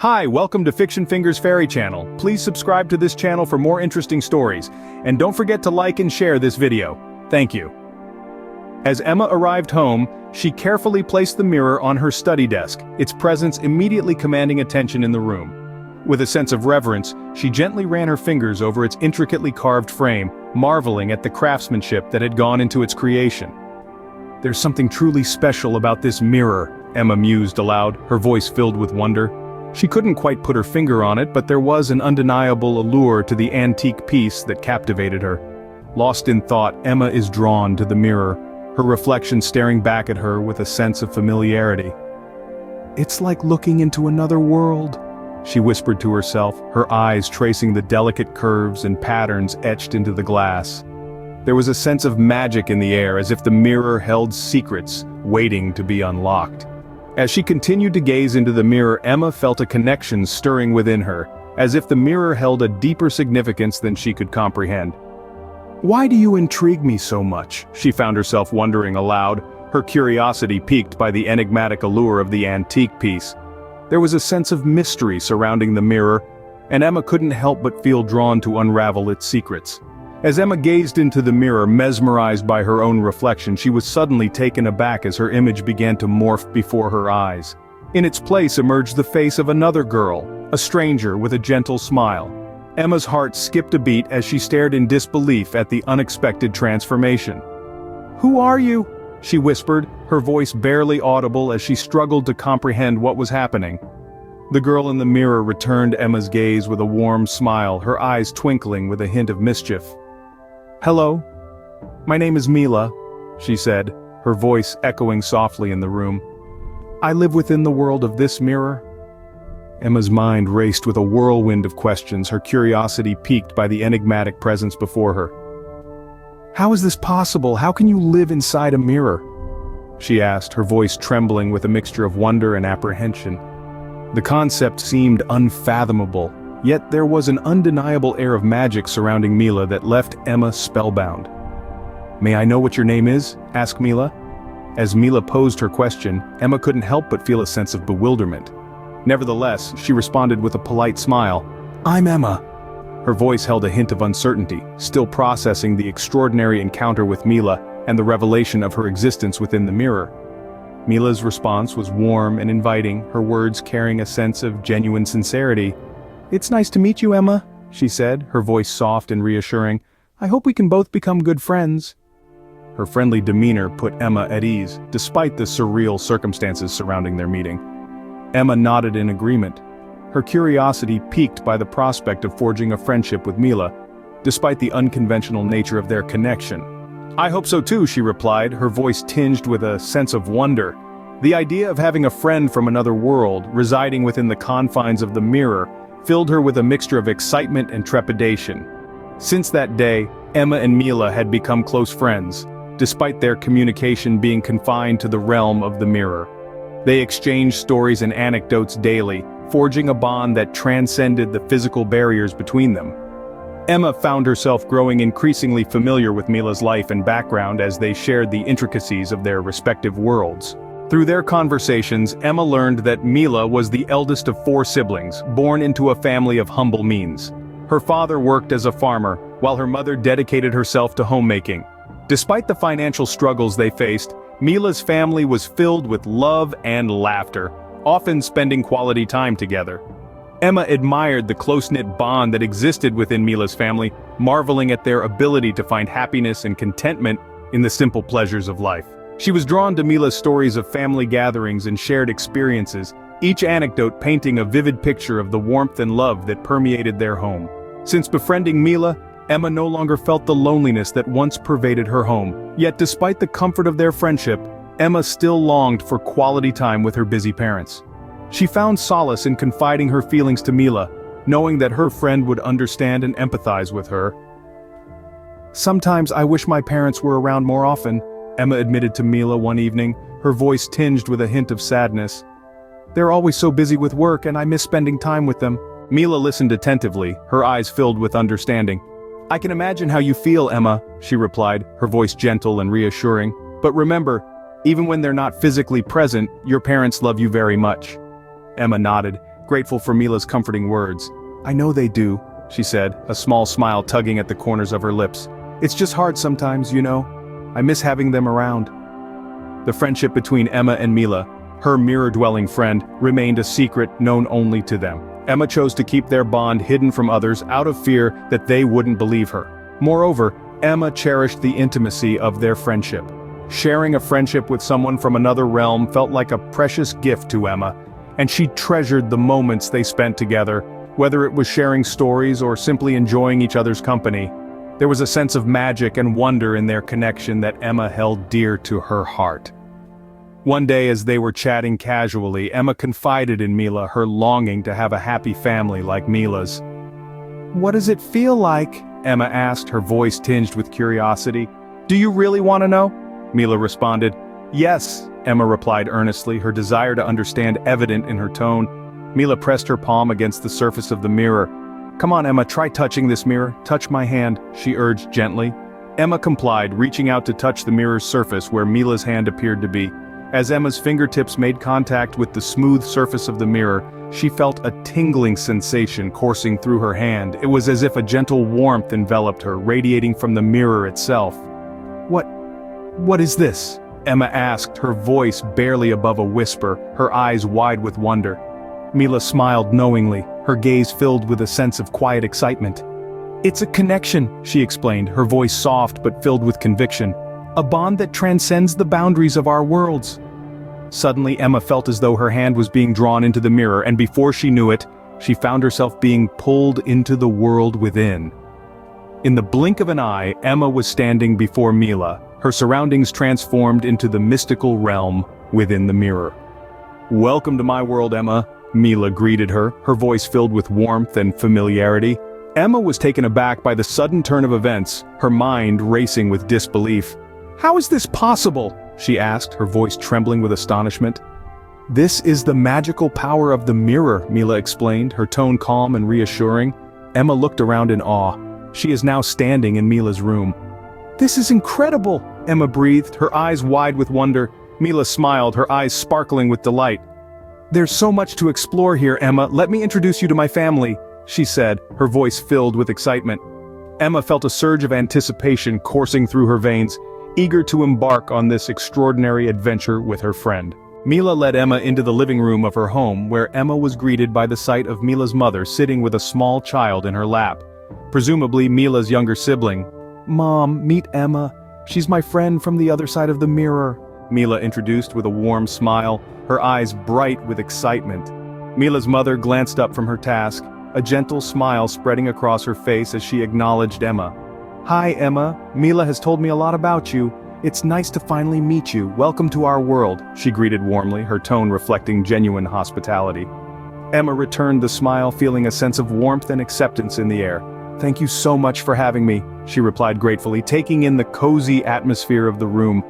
Hi, welcome to Fiction Fingers Fairy Channel. Please subscribe to this channel for more interesting stories, and don't forget to like and share this video. Thank you. As Emma arrived home, she carefully placed the mirror on her study desk, its presence immediately commanding attention in the room. With a sense of reverence, she gently ran her fingers over its intricately carved frame, marveling at the craftsmanship that had gone into its creation. "There's something truly special about this mirror," Emma mused aloud, her voice filled with wonder. She couldn't quite put her finger on it, but there was an undeniable allure to the antique piece that captivated her. Lost in thought, Emma is drawn to the mirror, her reflection staring back at her with a sense of familiarity. "It's like looking into another world," she whispered to herself, her eyes tracing the delicate curves and patterns etched into the glass. There was a sense of magic in the air, as if the mirror held secrets waiting to be unlocked. As she continued to gaze into the mirror, Emma felt a connection stirring within her, as if the mirror held a deeper significance than she could comprehend. "Why do you intrigue me so much?" she found herself wondering aloud, her curiosity piqued by the enigmatic allure of the antique piece. There was a sense of mystery surrounding the mirror, and Emma couldn't help but feel drawn to unravel its secrets. As Emma gazed into the mirror, mesmerized by her own reflection, she was suddenly taken aback as her image began to morph before her eyes. In its place emerged the face of another girl, a stranger with a gentle smile. Emma's heart skipped a beat as she stared in disbelief at the unexpected transformation. "Who are you?" she whispered, her voice barely audible as she struggled to comprehend what was happening. The girl in the mirror returned Emma's gaze with a warm smile, her eyes twinkling with a hint of mischief. "Hello. My name is Mila," she said, her voice echoing softly in the room. "I live within the world of this mirror." Emma's mind raced with a whirlwind of questions, her curiosity piqued by the enigmatic presence before her. "How is this possible? How can you live inside a mirror?" she asked, her voice trembling with a mixture of wonder and apprehension. The concept seemed unfathomable, yet there was an undeniable air of magic surrounding Mila that left Emma spellbound. "May I know what your name is?" asked Mila. As Mila posed her question, Emma couldn't help but feel a sense of bewilderment. Nevertheless, she responded with a polite smile. "I'm Emma." Her voice held a hint of uncertainty, still processing the extraordinary encounter with Mila and the revelation of her existence within the mirror. Mila's response was warm and inviting, her words carrying a sense of genuine sincerity. "It's nice to meet you, Emma," she said, her voice soft and reassuring. "I hope we can both become good friends." Her friendly demeanor put Emma at ease, despite the surreal circumstances surrounding their meeting. Emma nodded in agreement, her curiosity piqued by the prospect of forging a friendship with Mila, despite the unconventional nature of their connection. "I hope so too," she replied, her voice tinged with a sense of wonder. The idea of having a friend from another world, residing within the confines of the mirror, filled her with a mixture of excitement and trepidation. Since that day, Emma and Mila had become close friends, despite their communication being confined to the realm of the mirror. They exchanged stories and anecdotes daily, forging a bond that transcended the physical barriers between them. Emma found herself growing increasingly familiar with Mila's life and background as they shared the intricacies of their respective worlds. Through their conversations, Emma learned that Mila was the eldest of 4 siblings, born into a family of humble means. Her father worked as a farmer, while her mother dedicated herself to homemaking. Despite the financial struggles they faced, Mila's family was filled with love and laughter, often spending quality time together. Emma admired the close-knit bond that existed within Mila's family, marveling at their ability to find happiness and contentment in the simple pleasures of life. She was drawn to Mila's stories of family gatherings and shared experiences, each anecdote painting a vivid picture of the warmth and love that permeated their home. Since befriending Mila, Emma no longer felt the loneliness that once pervaded her home. Yet despite the comfort of their friendship, Emma still longed for quality time with her busy parents. She found solace in confiding her feelings to Mila, knowing that her friend would understand and empathize with her. "Sometimes I wish my parents were around more often," Emma admitted to Mila one evening, her voice tinged with a hint of sadness. "They're always so busy with work and I miss spending time with them." Mila listened attentively, her eyes filled with understanding. "I can imagine how you feel, Emma," she replied, her voice gentle and reassuring. "But remember, even when they're not physically present, your parents love you very much." Emma nodded, grateful for Mila's comforting words. "I know they do," she said, a small smile tugging at the corners of her lips. "It's just hard sometimes, you know. I miss having them around." The friendship between Emma and Mila, her mirror-dwelling friend, remained a secret known only to them. Emma chose to keep their bond hidden from others out of fear that they wouldn't believe her. Moreover, Emma cherished the intimacy of their friendship. Sharing a friendship with someone from another realm felt like a precious gift to Emma, and she treasured the moments they spent together, whether it was sharing stories or simply enjoying each other's company. There was a sense of magic and wonder in their connection that Emma held dear to her heart. One day as they were chatting casually, Emma confided in Mila her longing to have a happy family like Mila's. "What does it feel like?" Emma asked, her voice tinged with curiosity. "Do you really want to know?" Mila responded. "Yes," Emma replied earnestly, her desire to understand evident in her tone. Mila pressed her palm against the surface of the mirror. "Come on, Emma, try touching this mirror. Touch my hand," she urged gently. Emma complied, reaching out to touch the mirror's surface where Mila's hand appeared to be. As Emma's fingertips made contact with the smooth surface of the mirror, she felt a tingling sensation coursing through her hand. It was as if a gentle warmth enveloped her, radiating from the mirror itself. What is this?" Emma asked, her voice barely above a whisper, her eyes wide with wonder. Mila smiled knowingly, her gaze filled with a sense of quiet excitement. "It's a connection," she explained, her voice soft but filled with conviction. "A bond that transcends the boundaries of our worlds." Suddenly Emma felt as though her hand was being drawn into the mirror, and before she knew it, she found herself being pulled into the world within. In the blink of an eye, Emma was standing before Mila, her surroundings transformed into the mystical realm within the mirror. "Welcome to my world, Emma," Mila greeted her, her voice filled with warmth and familiarity. Emma was taken aback by the sudden turn of events, her mind racing with disbelief. "How is this possible?" she asked, her voice trembling with astonishment. "This is the magical power of the mirror," Mila explained, her tone calm and reassuring. Emma looked around in awe. She is now standing in Mila's room. "This is incredible," Emma breathed, her eyes wide with wonder. Mila smiled, her eyes sparkling with delight. "There's so much to explore here, Emma. Let me introduce you to my family," she said, her voice filled with excitement. Emma felt a surge of anticipation coursing through her veins, eager to embark on this extraordinary adventure with her friend. Mila led Emma into the living room of her home, where Emma was greeted by the sight of Mila's mother sitting with a small child in her lap, presumably Mila's younger sibling. "Mom, meet Emma. She's my friend from the other side of the mirror," Mila introduced with a warm smile, her eyes bright with excitement. Mila's mother glanced up from her task, a gentle smile spreading across her face as she acknowledged Emma. "Hi, Emma. Mila has told me a lot about you. It's nice to finally meet you. Welcome to our world," she greeted warmly, her tone reflecting genuine hospitality. Emma returned the smile, feeling a sense of warmth and acceptance in the air. "Thank you so much for having me," she replied gratefully, taking in the cozy atmosphere of the room.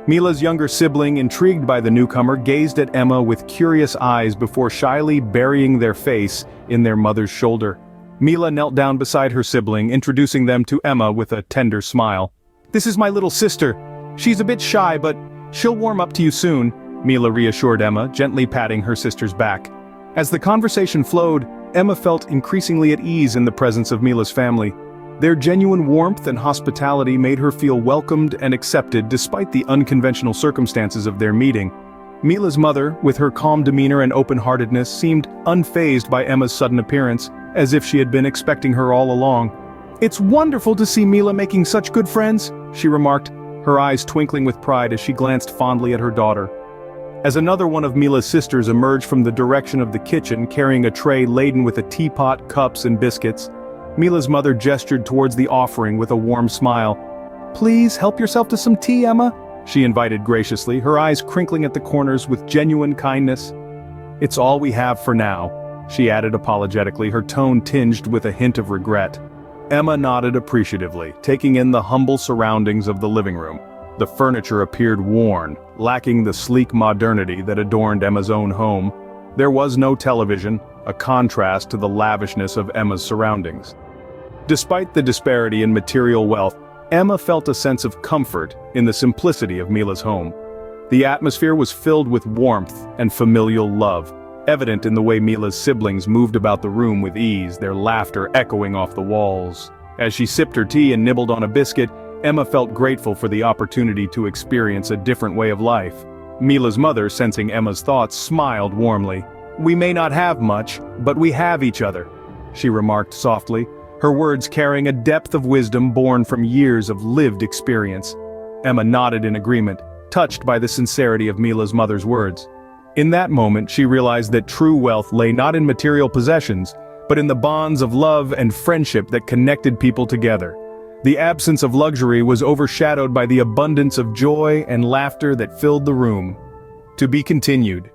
Mila's younger sibling, intrigued by the newcomer, gazed at Emma with curious eyes before shyly burying their face in their mother's shoulder. Mila knelt down beside her sibling, introducing them to Emma with a tender smile. "This is my little sister. She's a bit shy, but she'll warm up to you soon," Mila reassured Emma, gently patting her sister's back. As the conversation flowed, Emma felt increasingly at ease in the presence of Mila's family. Their genuine warmth and hospitality made her feel welcomed and accepted despite the unconventional circumstances of their meeting. Mila's mother, with her calm demeanor and open-heartedness, seemed unfazed by Emma's sudden appearance, as if she had been expecting her all along. "It's wonderful to see Mila making such good friends," she remarked, her eyes twinkling with pride as she glanced fondly at her daughter. As another one of Mila's sisters emerged from the direction of the kitchen carrying a tray laden with a teapot, cups, and biscuits, Mila's mother gestured towards the offering with a warm smile. "Please help yourself to some tea, Emma," she invited graciously, her eyes crinkling at the corners with genuine kindness. "It's all we have for now," she added apologetically, her tone tinged with a hint of regret. Emma nodded appreciatively, taking in the humble surroundings of the living room. The furniture appeared worn, lacking the sleek modernity that adorned Emma's own home. There was no television, a contrast to the lavishness of Emma's surroundings. Despite the disparity in material wealth, Emma felt a sense of comfort in the simplicity of Mila's home. The atmosphere was filled with warmth and familial love, evident in the way Mila's siblings moved about the room with ease, their laughter echoing off the walls. As she sipped her tea and nibbled on a biscuit, Emma felt grateful for the opportunity to experience a different way of life. Mila's mother, sensing Emma's thoughts, smiled warmly. "We may not have much, but we have each other," she remarked softly, her words carrying a depth of wisdom born from years of lived experience. Emma nodded in agreement, touched by the sincerity of Mila's mother's words. In that moment she realized that true wealth lay not in material possessions, but in the bonds of love and friendship that connected people together. The absence of luxury was overshadowed by the abundance of joy and laughter that filled the room. To be continued.